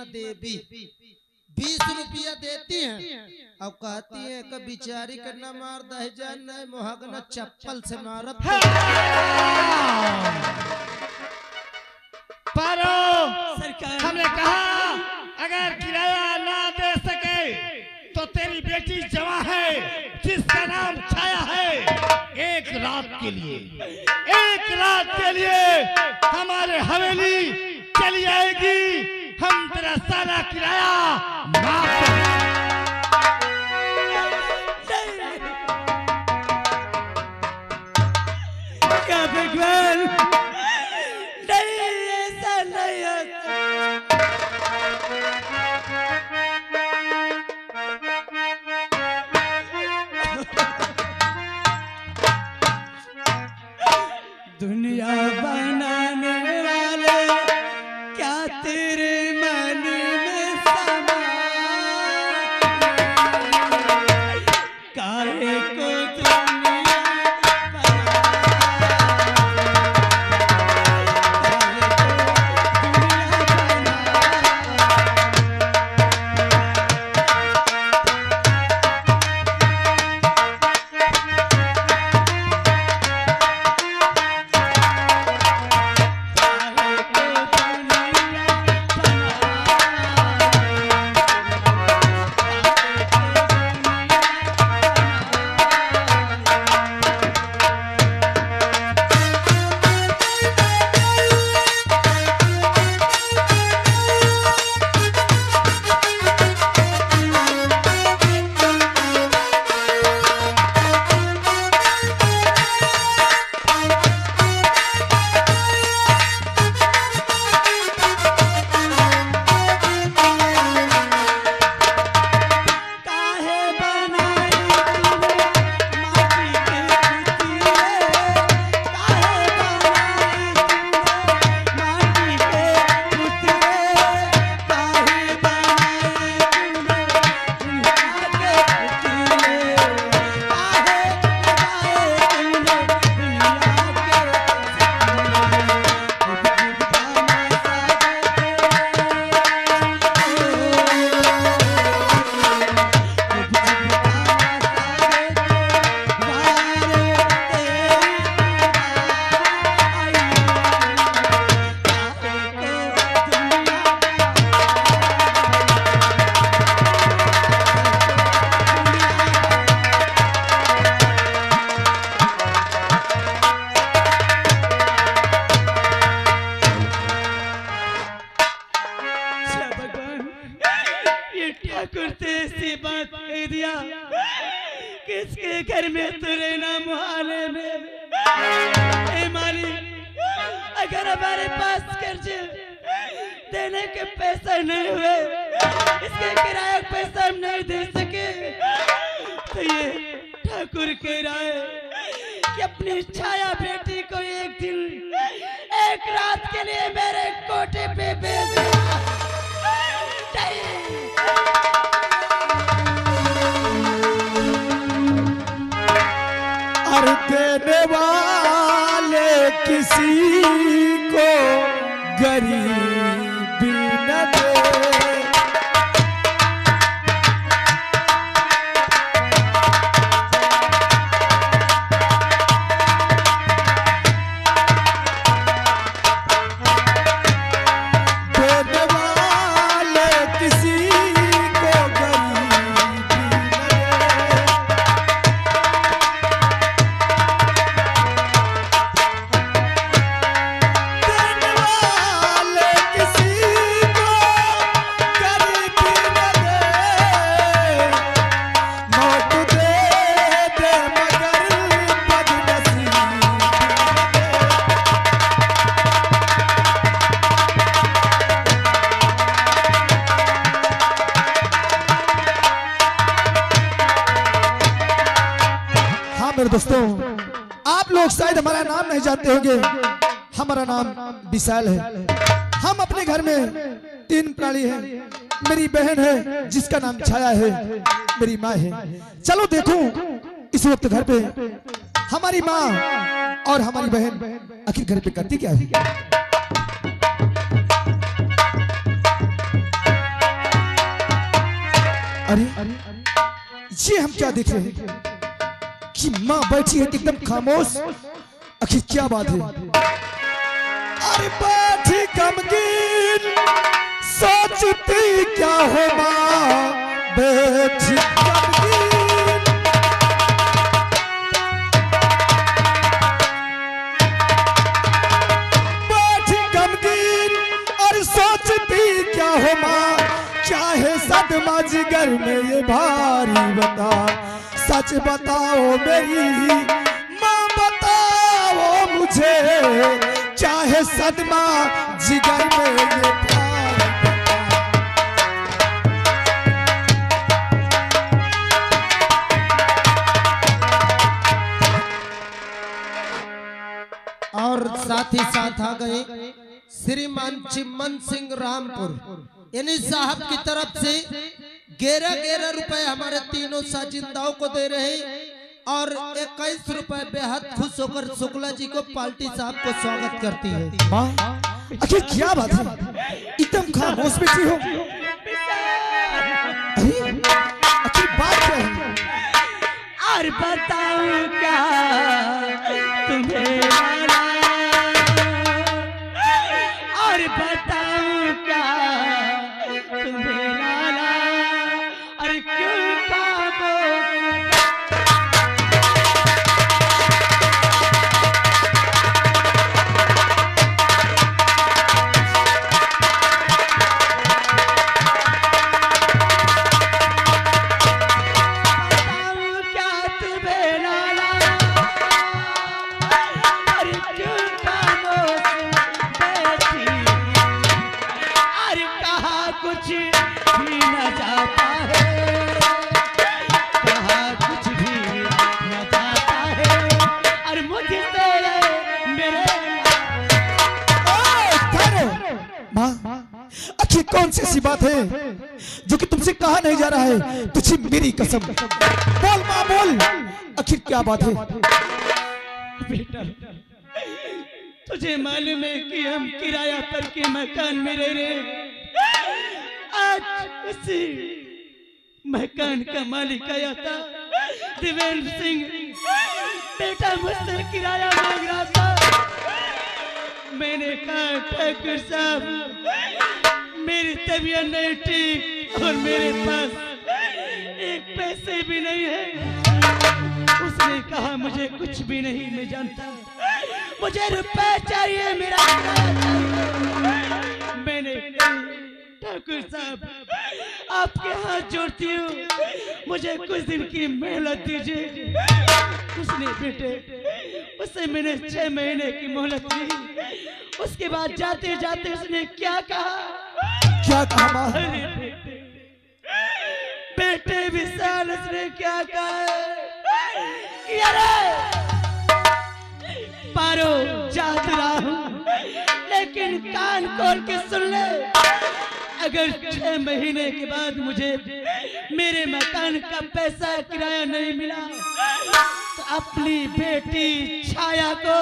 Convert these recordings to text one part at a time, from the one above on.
देवी 20 रुपया देती हैं और कहती है कि बिचारी का न मार दह जान नहीं मोहगना चप्पल से मारब। पारो हमने कहा अगर किराया ना दे सके तो तेरी बेटी जवां है जिसका नाम छाया है, एक रात के लिए हमारे हवेली चली आएगी, हम तेरा सारा किराया माफ कर क्या भगवान नहीं, ऐसा नहीं होता। दुनिया बनाने वाले क्या तेरे मन में समा, काहे को दुनिया किसके घर में तेरे नाम मुहाले में। ए मालिक, अगर हमारे पास कर्ज देने के पैसा नहीं हुए, इसके किराए का पैसा हम नहीं दे सके, तो ये ठाकुर कह रहा है कि अपनी छाया बेटी को एक दिन एक रात के लिए मेरे कोठे पे भेज देना। देने वाले किसी को गरीबी न दे, देने वाले किसी को गरीबी मेरे दोस्तों, आप लोग शायद हमारा नाम नहीं जानते होंगे। हमारा नाम विशाल है। हम अपने घर में 3 प्राणी हैं। मेरी बहन है जिसका नाम छाया है, मेरी माँ है। चलो देखो इस वक्त घर पे हमारी माँ और हमारी बहन आखिर घर पे करती क्या है। अरे ये हम क्या देख रहे हैं कि माँ बैठी है एकदम खामोश। आखिर क्या बात है? अरे बैठी गमगीन सोचती क्या हो माँ, बैठी गमगीन। बैठी गमगीन और सोचती क्या हो माँ, चाहे सदमा जिगर में ये भारी बता। सच बताओ मेरी माँ, बताओ मुझे, चाहे सदमा जिगर में ये भारी बता। और साथ ही साथ आ गए श्रीमान चिमन सिंह रामपुर, यानी साहब की तरफ से 11 रुपए हमारे तीनों साजिंदाओं को दे रहे हैं और 21 रुपए बेहद खुश होकर शुक्ला जी को पार्टी साहब को स्वागत करती है। माँ, आखिर क्या बात है? एकदम खामोश बैठी हो। अरे आखिर बात क्या है? और बताऊं क्या तुम्हें लाला, और बताऊं क्या तुम्हें लाला, अरे क्यों खामोश। कौन सी ऐसी बात है जो कि तुमसे कहा नहीं जा रहा है? तुझे मेरी कसम, बोल माँ बोल, आखिर क्या बात है? बेटा, तुझे मालूम है कि हम किराया पर के मकान में रह रहे। आज इसी मकान का मालिक आया था देवेंद्र सिंह, बेटा मुझसे किराया मांग रहा था। मैंने कहा ठाकुर साहब मेरी तबीयत नहीं ठीक और मेरे पास एक पैसे भी नहीं है। उसने कहा मुझे कुछ भी नहीं मैं जानता, मुझे रुपए चाहिए, मेरा मैंने ठाकुर साहब आपके हाथ जोड़ती हूँ, मुझे कुछ दिन की मोहलत दीजिए। उसने बेटे उससे मैंने 6 महीने की मोहलत दी। उसके बाद जाते जाते उसने क्या कहा? क्या कहा? बेटे विशाल उसने क्या कहा कि अरे पारो जात रहा हूँ, लेकिन कान खोल के सुन ले, अगर 6 महीने के बाद मुझे मेरे मकान का पैसा किराया नहीं मिला तो अपनी बेटी छाया को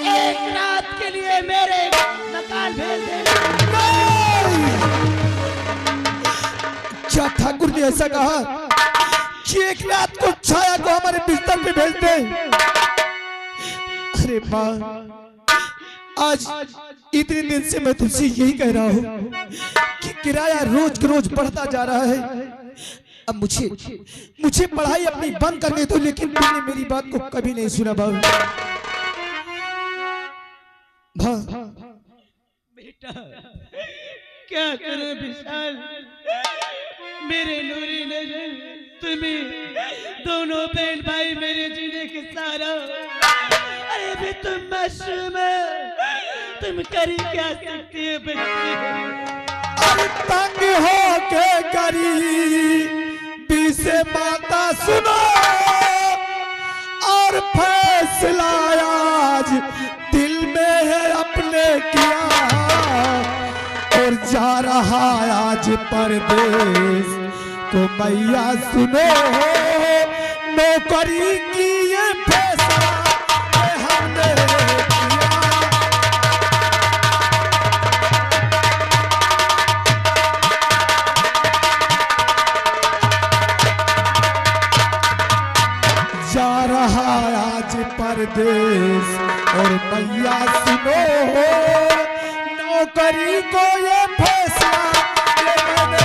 एक रात के लिए मेरे मकान भेज देना। क्या ठाकुर ने ऐसा कहा कि एक रात को छाया को हमारे बिस्तर पे भेज दे? अरे माँ, आज इतने दिन से मैं तुमसे यही कह रहा हूँ कि किराया रोज रोज बढ़ता जा रहा है। अब मुझे पढ़ाई अपनी बंद करने दो, लेकिन तुमने मेरी बात को कभी नहीं सुना। बाबू बेटा क्या करें विशाल, मेरे नूरी नजर तुम्हें दोनों बहन भाई मेरे जीने के सहारा। अरे भी तुम मासूम है, तुम करी क्या सकती है बच्ची? अरे तंग हो के गरीबी से माता सुनो, और फैसला आज दिल में है अपने किया, और जा रहा आज परदेश को मैया सुनो, नौकरी की ये फैसला हमने किया। परदेश और मैया सुनो नौकरी को ये फैसला ये मैंने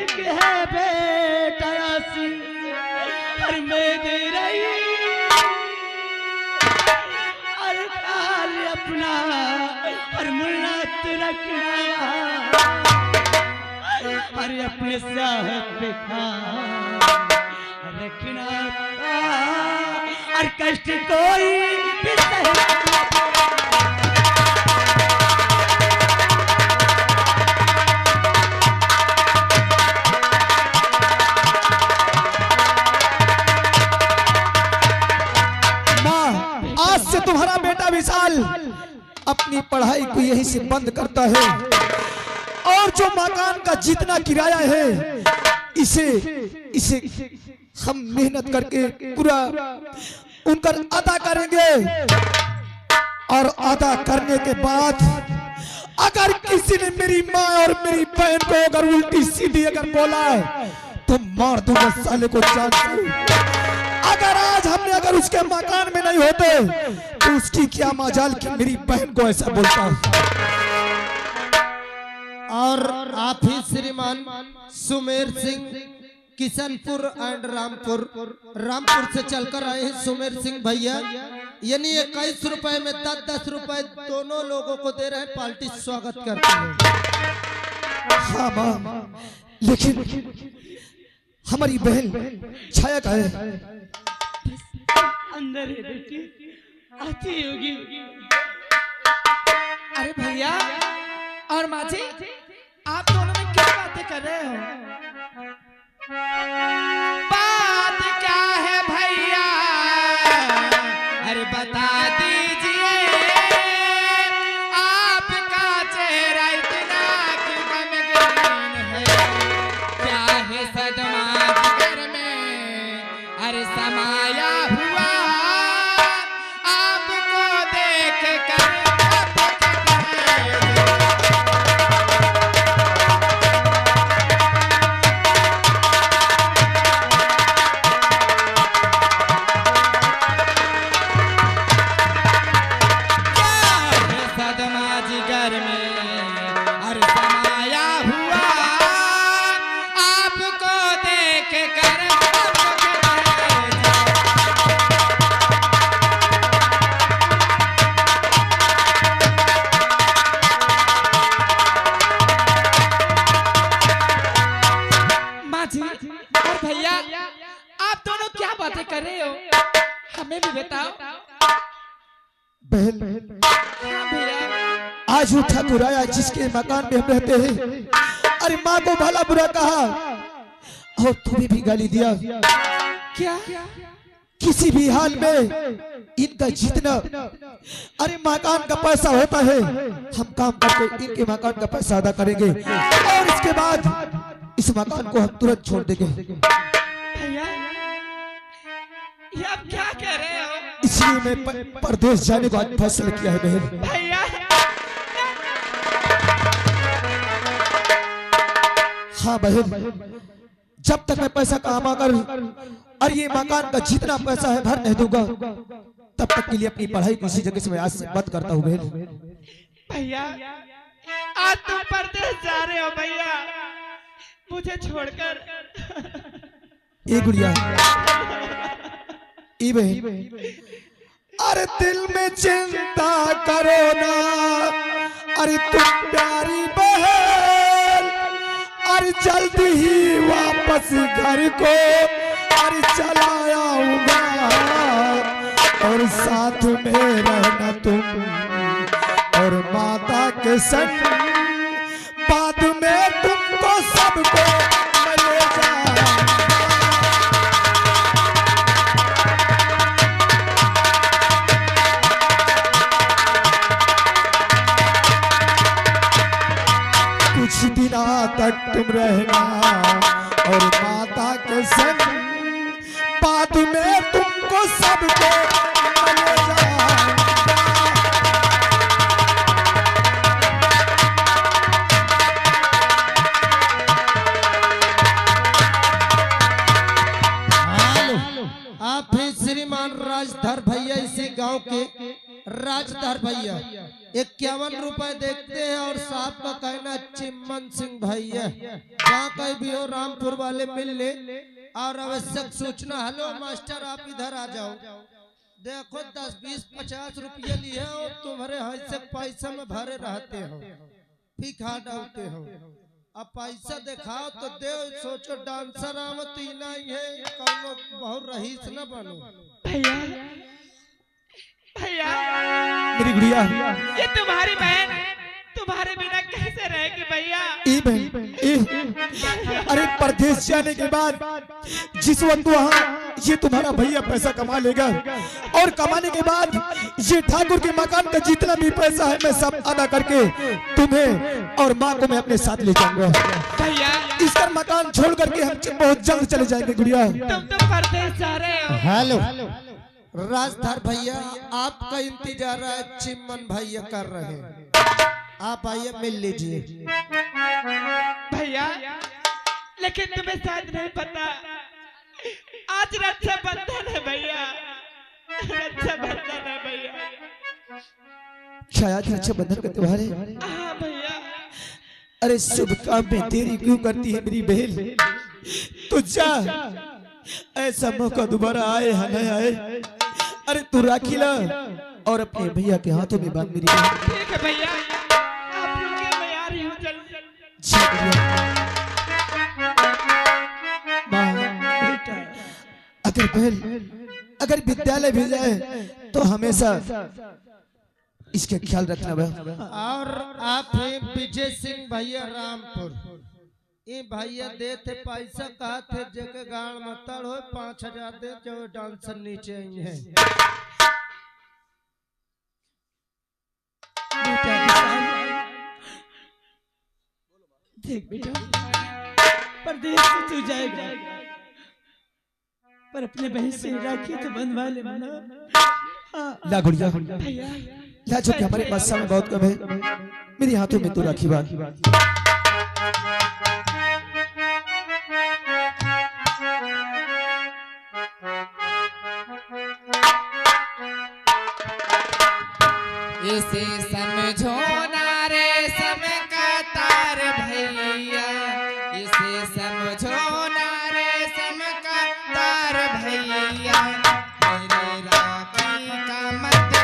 एक है बेटा यासीन और मैं दे रही और खाल अपना और मुल्ला तू रखना और अपने साहब पे खा रखना और कष्ट कोई भी सहे तुम्हारा बेटा विशाल अपनी पढ़ाई को यहीं से बंद करता है और जो मकान का जितना किराया है इसे इसे हम मेहनत करके पूरा उनका अदा करेंगे और अदा करने के बाद अगर किसी ने मेरी माँ और मेरी बहन को अगर उल्टी सीधी अगर बोला तो मार दूंगा साले को जान से। अगर आज हमने अगर उसके मकान में नहीं होते तो उसकी क्या मजाल कि मेरी बहन को ऐसा बोलता। और आप ही श्रीमान सुमेर सिंह किशनपुर एंड रामपुर से चलकर आए हैं सुमेर सिंह भैया, यानी 21 रुपए में 10-10 रुपए दोनों लोगों को दे रहे हैं। पार्टी स्वागत करते हैं। हाँ माँ, लेकिन हमारी बहन छाया का है अंदर है बेटी आती होगी। अरे भैया और माझी आप दोनों में क्या बातें कर रहे हो? बात क्या है भैया अरे बता दीजिए, आपका चेहरा इतना क्यों गमगीन है? क्या है सदमा जिगर में अरे समाया हुआ आपको देख कर कर रहे हो? हमें भी बताओ। बहन हाँ भैया आज वो ठाकुर आया जिसके मकान में हम रहते हैं, अरे माँ को भला बुरा कहा और तुम्हें भी गाली दिया। क्या किसी भी हाल में इनका जितना अरे मकान का पैसा होता है हम काम करके इनके मकान का पैसा अदा करेंगे और इसके बाद इस मकान को हम तुरंत छोड़ देंगे। भैया ये आप क्या कह रहे हो? इसलिए मैं परदेश जाने का आज फैसला किया है बहन। भैया हाँ बहन, जब तक मैं पैसा कमा कर और ये मकान का जितना पैसा है भर नहीं दूंगा तब तक के लिए अपनी पढ़ाई किसी जगह से मैं आज से बंद करता हूँ बहन। भैया आज तुम परदेश जा रहे हो भैया, मुझे छोड़कर। ए गुड़िया ए बहन, अरे दिल में चिंता करो ना, अरे तुम प्यारी बहन, अरे जल्दी ही वापस घर को अरे चला आऊंगा और साथ में रहना तुम और माता के संग, बाद में तुमको सबको मिल जाए। कुछ दिनों तक तुम रहना और माता के संग, बाद में तुमको सबको मिल जाएगा। के राजदार भैया 51 रुपए देखते हैं और साहब का कहना चिमन सिंह भैया जहाँ कहीं भी हो रामपुर वाले मिल ले और आवश्यक सूचना। हेलो मास्टर आप इधर आ जाओ, देखो 10 20 50 रुपये लिए और तुम्हारे हैसियत पैसा में भरे रहते हो, फिका डालते हो। अब पैसा दिखाओ तो दे, सोचो डांसर आमत ही नहीं है, कौनो बहुत रहीस न बनो। भैया भैया मेरी गुड़िया, ये तुम्हारी बहन तुम्हारे बिना कैसे रहेगी भैया? ई बहन ई, अरे परदेश जाने के बाद जिस वक्त वहाँ ये तुम्हारा भैया पैसा कमा लेगा और कमाने के बाद ये ठाकुर के मकान का जितना भी पैसा है मैं सब अदा करके तुम्हें और माँ को मैं अपने साथ ले जाऊंगा भैया। इसका मकान छोड़ करके हम बहुत जल्द चले जाएंगे गुड़िया। तुम तो परदेश जा रहे हो। हेलो राजधार भैया, आपका इंतजार चिमन भैया कर रहे हैं, आप आइए मिल लीजिए। भैया लेकिन तुम्हें शायद नहीं पता, आज रक्षाबंधन है भैया, रक्षाबंधन है भैया। शायद रक्षाबंधन का त्योहार है। हाँ भैया। अरे शुभ काम में देरी क्यों करती है मेरी बहन? तू जा, ऐसा मौका दोबारा आए या नहीं आए, अरे तू राखी ला और अपने भैया के हाथों में बांध मेरी बहन। ठीक है भैया, आप रुकिए मैं आ रही हूँ जल्दी। बेटा अगर बहन अगर विद्यालय भी जाए तो हमेशा इसके ख्याल रखना बहन। और आप हैं विजय सिंह भैया रामपुर, ये भैया दे थे पैसा कहा थे जगह गाड़ मतड़ हो 5000 दे जो डांसर नीचे आई है। देख बेटा, परदेश से तू जाएगा पर अपने बहन से राखी तो बंधवा ले मना। हाँ ला गुड़िया, भैया ला जो कि हमारे पास समय बहुत कम है, मेरे हाथों में तू राखी बांध। इसे समझो ना रे समकतार भैया, इसे समझो ना रे समकतार भैया, मेरे राखी का मतलब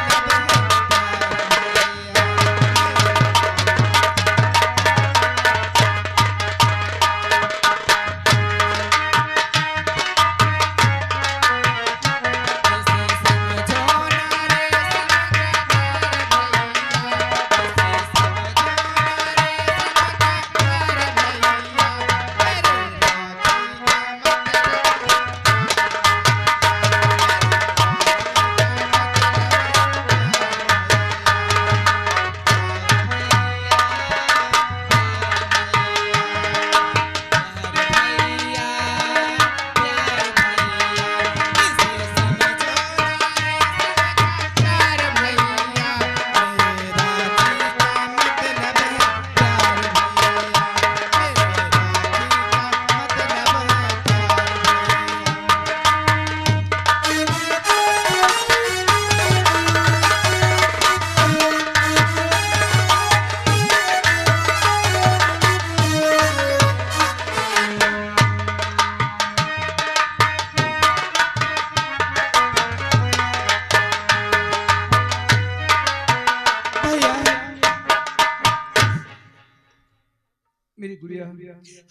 मेरी गुड़िया।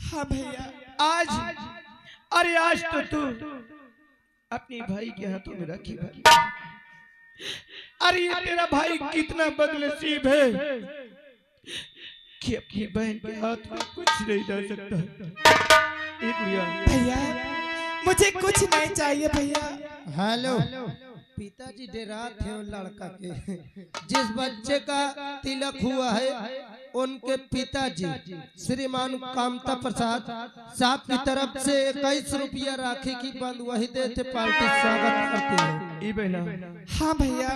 हाँ भैया। आज अरे आज तो तू अपने भाई के हाथों में राखी बांधी। अरे ये तेरा भाई कितना बदनसीब है कि अपनी बहन के हाथ में कुछ नहीं डाल सकता। ए गुड़िया, भैया मुझे कुछ नहीं चाहिए भैया। हेलो पिताजी डेरा थे उन लड़का के, जिस बच्चे का तिलक हुआ है उनके पिताजी श्रीमान कामता प्रसाद साहब की तरफ से 21 रुपया राखी की बंद वही देते, पार्टी स्वागत करती है। ई बहना। हाँ भैया।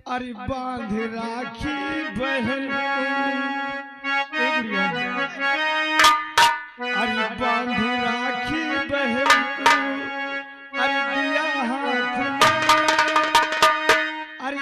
अरे बांध राखी बहन को। ए गुड़िया, अरे बांध राखी बहन को, अरे दिया हाथ में, अरे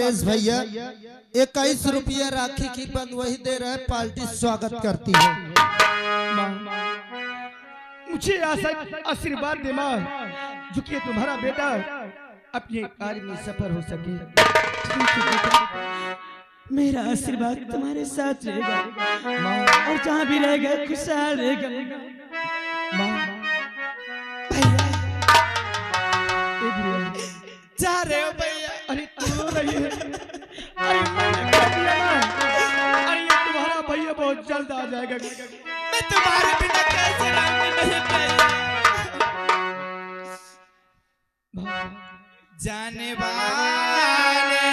कमलेश भैया 21 रुपया राखी की बंद वही दे रहे, पार्टी स्वागत करती है। मुझे आशीर्वाद दे माँ, जो कि तुम्हारा बेटा अपने कार्य में सफल हो सके। मेरा आशीर्वाद तुम्हारे साथ रहेगा और जहाँ भी रहेगा खुशहाल रहेगा। जा रहे हो भैया? अरे तू रो रही है? अरे मैंने कह दिया ना, अरे ये तुम्हारा भैया बहुत जल्द आ जाएगा। मैं तुम्हारे बिना कैसे रहूंगी? नहीं भैया। जाने वाले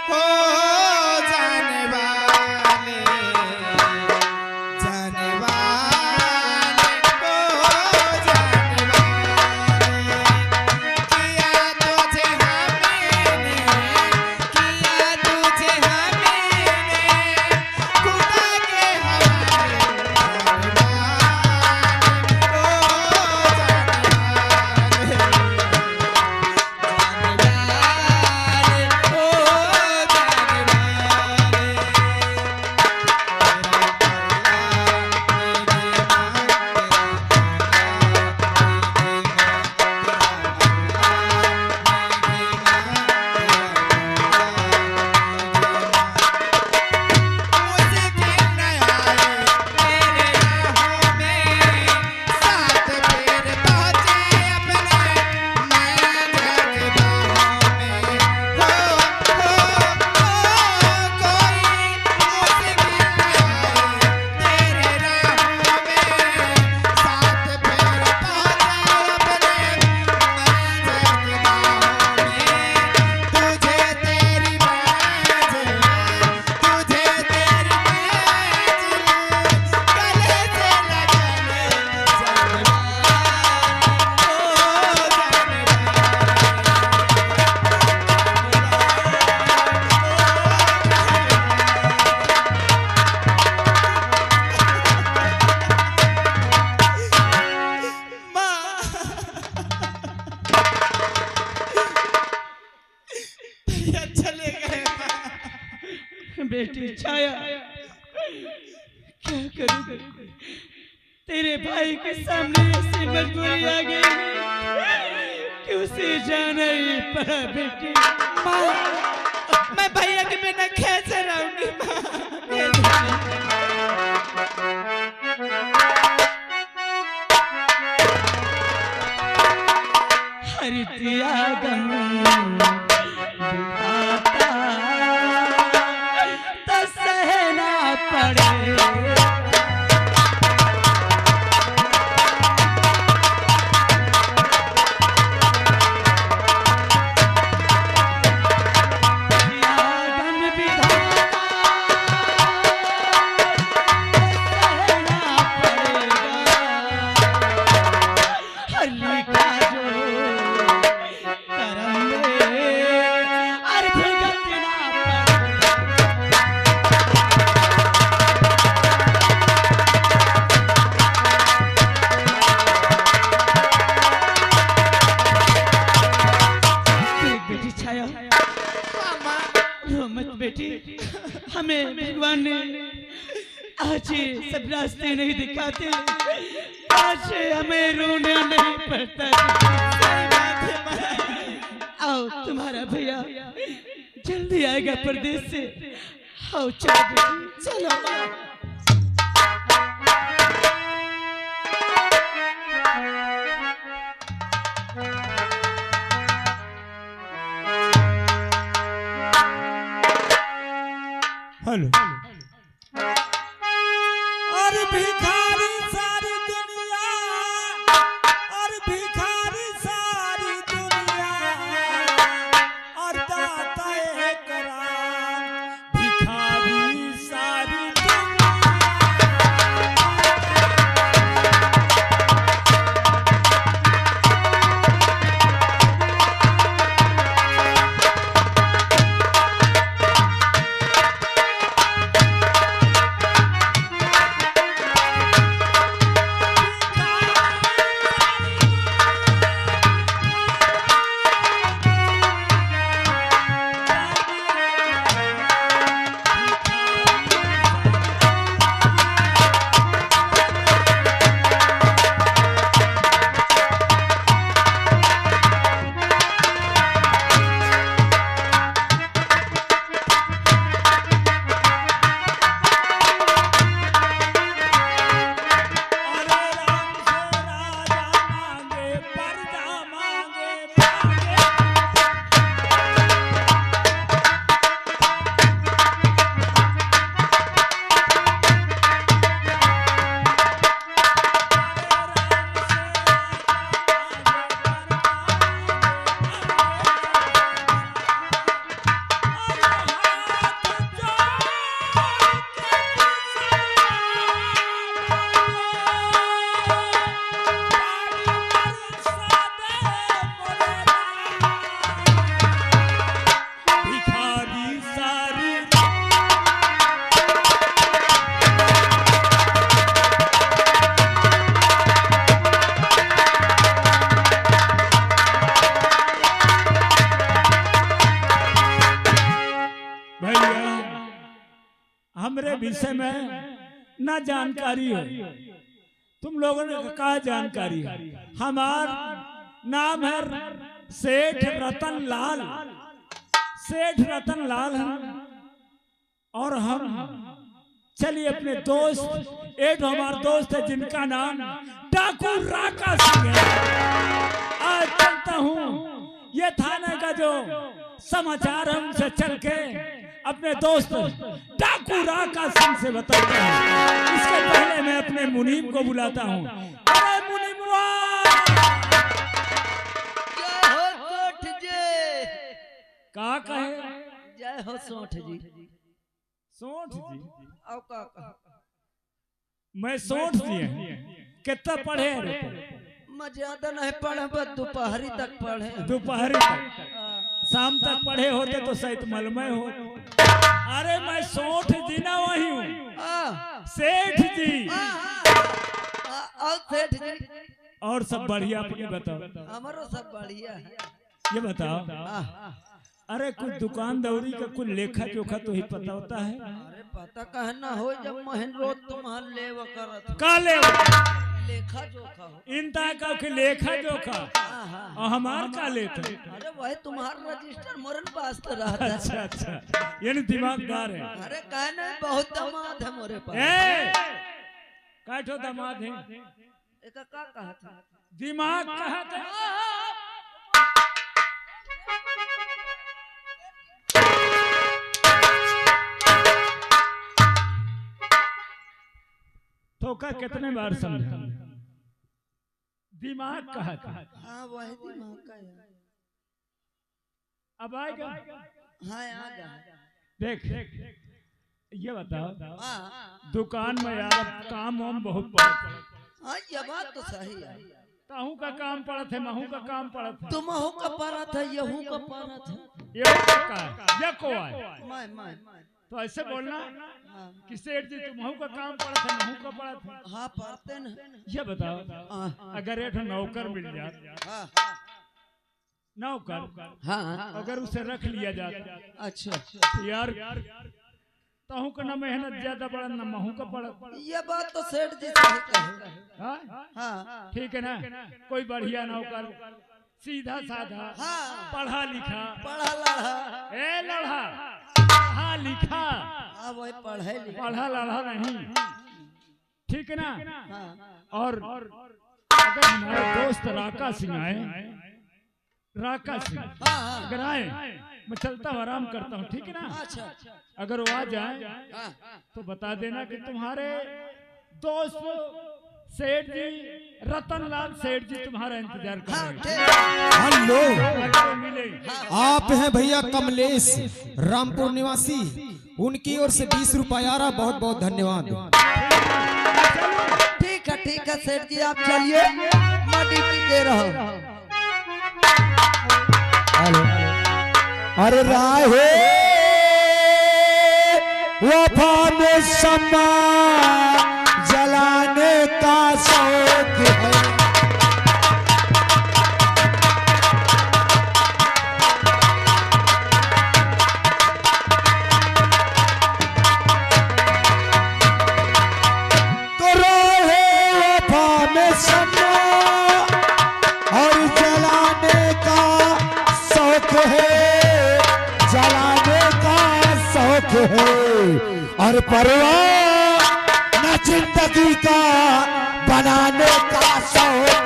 हो, जाने वाले, जाने वाले हो, जाने वाले, किया तुझे हमने, किया तुझे हमने, खुदा के हवाले, जाने वाले हो, जाने बेटी छाया, क्या करूं? तेरे भाई के सामने ऐसी मजबूरी आ गई कि उसे जाना ही पड़ा। बेटी माँ, मैं भैया के बिना कैसे रहूंगी माँ? हरि त्यागम विधाता तो सहना पड़े। बेटी, हमें भगवान ने आज सब रास्ते नहीं दिखाते, आज हमें रोना नहीं पड़ता। आओ, तुम्हारा भैया जल्दी आएगा परदेश से। आओ चलो बेटी, चलो। हेलो। और भिखारी सारी दुनिया, और भिखारी सारी दुनिया, और दाता एक राम, भिखारी सारी भैया हमरे विषय में ना जानकारी है, तुम लोगों ने कहा जानकारी है। हमार नाम है सेठ रतन लाल, सेठ रतन लाल है। और हम चलिए अपने दोस्त, एक हमारे दोस्त है जिनका नाम डाकू राका सिंह है। आज चलता हूँ ये थाने का जो समाचार है उनसे चल के अपने दोस्त डाकू राका सिंह से बताता हूँ। इसके पहले मैं अपने मुनीम को बुलाता हूँ। अरे मुनीमवा, जय हो सोठ जी। का कहे? जय हो सोठ जी। सोठ जी? आओ का मैं सोठ जी कितना पढ़े? मैं ज्यादा नहीं पढ़े, बस दोपहरी तक पढ़े। दोपहरी तक? शाम तक पढ़े होते तो शायद मलमय हो। अरे मैं सोठ जी ना वही हूँ, सेठ जी। और सेठ जी? और सब बढ़िया, अपनी बताओ। हमारो सब बढ़िया है। ये बताओ, अरे कुछ दुकानदारी का कुछ लेखा जोखा तो ही पता होता है? अरे पता कहना हो, जब महन रोज तुम्हार लेवा करत का ले लेखा जोखा हो। इनता का के लेखा जोखा और हमार का लेते? अरे वही तुम्हारा रजिस्टर मोरन पास तो रहता है। अच्छा अच्छा, यानी दिमागदार है। अरे कहना बहुत दामाद है मोरे पास। काठो दामाद है? एक का कहा था? दिमाग कहा था? तो का कितने बार समझा? दिमाग कहा था? हाँ वही दिमाग का है। अब आएगा? हाँ आ गया। देख ये बताओ, हाँ दुकान में यार काम वाम बहुत पड़ा। हाँ ये बात तो सही है। ताहू का काम पड़ा थे, महू का काम पड़ा था। तुम हो का पारा था, यहू का पारा था। ये का ये को आए मैं तो ऐसे बोलना हाँ कि सेठ जी तुम्हारा का काम पड़ा था, महू का पड़ा था। हाँ पढ़ते न। ये बताओ, अगर एक नौकर मिल जाए, हाँ नौकर हाँ अगर उसे रख लिया जाता, अच्छा तो यार ताहू का ना मेहनत ज्यादा पड़ा ना महू का पड़ा। ये बात तो सेठ जी सही कहे। हाँ? हाँ ठीक है ना? कोई बढ़िया नौकर, सीधा साधा, हाँ पढ़ा लिखा। पढ़ा लड़ा। ए लड़ा, पढ़ा लिखा। हाँ वही पढ़े लिखे। पढ़ा लड़ा नहीं, ठीक है ना? हाँ और अगर हमारे दोस्त राका सिंह आए, राका सिंह हाँ अगर आए, मैं चलता हूँ आराम करता हूँ, ठीक है ना? अच्छा अगर वो आ जाए हाँ तो बता देना कि तुम्हारे दोस्त सेठ जी रतन लाल सेठ जी तुम्हारा इंतजार कर हाँ रहे हैं। ठीक। हेलो, अगर वो मिले आप हैं भैया कमलेश, रामपुर निवासी। उनकी ओर से 20 रुपया आ रहा, बहुत बहुत धन्यवाद। ठीक है सेठ जी आप चलिए, मैं ड्यूटी दे रहा हूँ। अरे राहे वफा में शम्मा जलाने का शौक है। तो राहे वफा में शम्मा और जलाने का शौक है, जलाने का शौक है। और परवाह न जिंदगी का बनाने का शौक